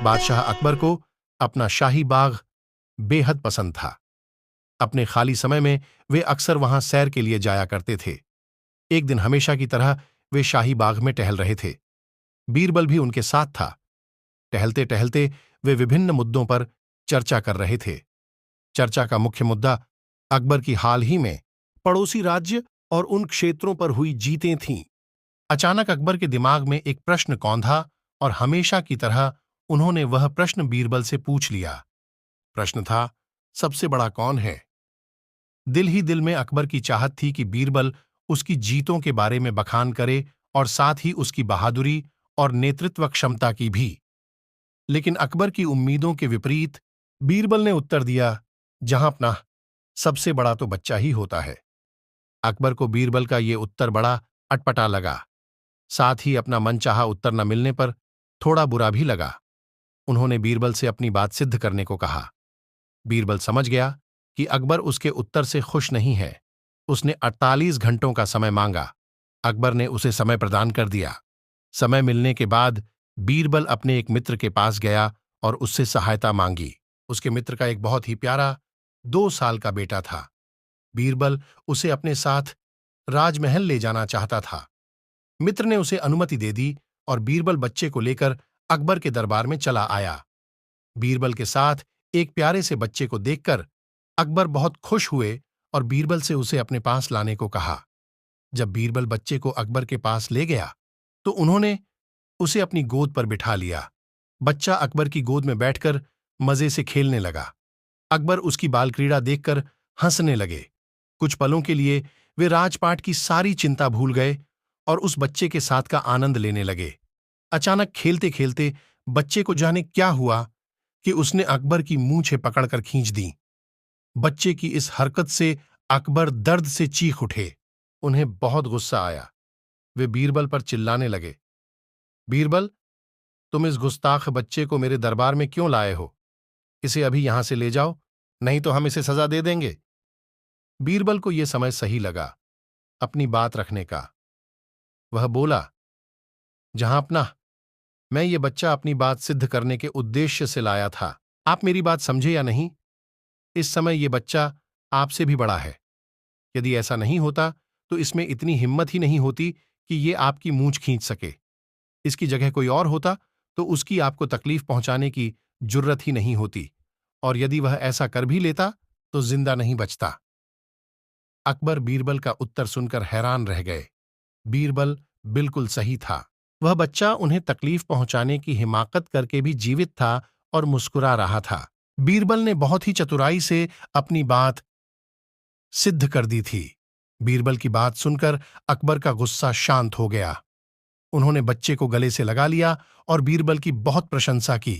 बादशाह अकबर को अपना शाही बाग बेहद पसंद था। अपने खाली समय में वे अक्सर वहां सैर के लिए जाया करते थे। एक दिन हमेशा की तरह वे शाही बाग में टहल रहे थे। बीरबल भी उनके साथ था। टहलते टहलते वे विभिन्न मुद्दों पर चर्चा कर रहे थे। चर्चा का मुख्य मुद्दा अकबर की हाल ही में पड़ोसी राज्य और उन क्षेत्रों पर हुई जीतें थीं। अचानक अकबर के दिमाग में एक प्रश्न कौंधा और हमेशा की तरह उन्होंने वह प्रश्न बीरबल से पूछ लिया। प्रश्न था, सबसे बड़ा कौन है? दिल ही दिल में अकबर की चाहत थी कि बीरबल उसकी जीतों के बारे में बखान करे और साथ ही उसकी बहादुरी और नेतृत्व क्षमता की भी। लेकिन अकबर की उम्मीदों के विपरीत बीरबल ने उत्तर दिया, जहां अपना सबसे बड़ा तो बच्चा ही होता है। अकबर को बीरबल का ये उत्तर बड़ा अटपटा लगा। साथ ही अपना मनचाहा उत्तर न मिलने पर थोड़ा बुरा भी लगा। उन्होंने बीरबल से अपनी बात सिद्ध करने को कहा। बीरबल समझ गया कि अकबर उसके उत्तर से खुश नहीं है। उसने 48 घंटों का समय मांगा। अकबर ने उसे समय प्रदान कर दिया। समय मिलने के बाद बीरबल अपने एक मित्र के पास गया और उससे सहायता मांगी। उसके मित्र का एक बहुत ही प्यारा 2 साल का बेटा था। बीरबल उसे अपने साथ राजमहल ले जाना चाहता था। मित्र ने उसे अनुमति दे दी और बीरबल बच्चे को लेकर अकबर के दरबार में चला आया। बीरबल के साथ एक प्यारे से बच्चे को देखकर अकबर बहुत खुश हुए और बीरबल से उसे अपने पास लाने को कहा। जब बीरबल बच्चे को अकबर के पास ले गया तो उन्होंने उसे अपनी गोद पर बिठा लिया। बच्चा अकबर की गोद में बैठकर मजे से खेलने लगा। अकबर उसकी बाल क्रीड़ा देखकर हंसने लगे। कुछ पलों के लिए वे राजपाट की सारी चिंता भूल गए और उस बच्चे के साथ का आनंद लेने लगे। अचानक खेलते खेलते बच्चे को जाने क्या हुआ कि उसने अकबर की मूंछें पकड़कर खींच दी। बच्चे की इस हरकत से अकबर दर्द से चीख उठे। उन्हें बहुत गुस्सा आया। वे बीरबल पर चिल्लाने लगे, बीरबल, तुम इस गुस्ताख बच्चे को मेरे दरबार में क्यों लाए हो? इसे अभी यहां से ले जाओ, नहीं तो हम इसे सजा दे देंगे। बीरबल को यह समय सही लगा अपनी बात रखने का। वह बोला, जहां अपना मैं ये बच्चा अपनी बात सिद्ध करने के उद्देश्य से लाया था। आप मेरी बात समझे या नहीं? इस समय ये बच्चा आपसे भी बड़ा है। यदि ऐसा नहीं होता तो इसमें इतनी हिम्मत ही नहीं होती कि ये आपकी मूंछ खींच सके। इसकी जगह कोई और होता तो उसकी आपको तकलीफ पहुंचाने की जुर्रत ही नहीं होती, और यदि वह ऐसा कर भी लेता तो जिंदा नहीं बचता। अकबर बीरबल का उत्तर सुनकर हैरान रह गए। बीरबल बिल्कुल सही था। वह बच्चा उन्हें तकलीफ पहुंचाने की हिमाकत करके भी जीवित था और मुस्कुरा रहा था। बीरबल ने बहुत ही चतुराई से अपनी बात सिद्ध कर दी थी। बीरबल की बात सुनकर अकबर का गुस्सा शांत हो गया। उन्होंने बच्चे को गले से लगा लिया और बीरबल की बहुत प्रशंसा की।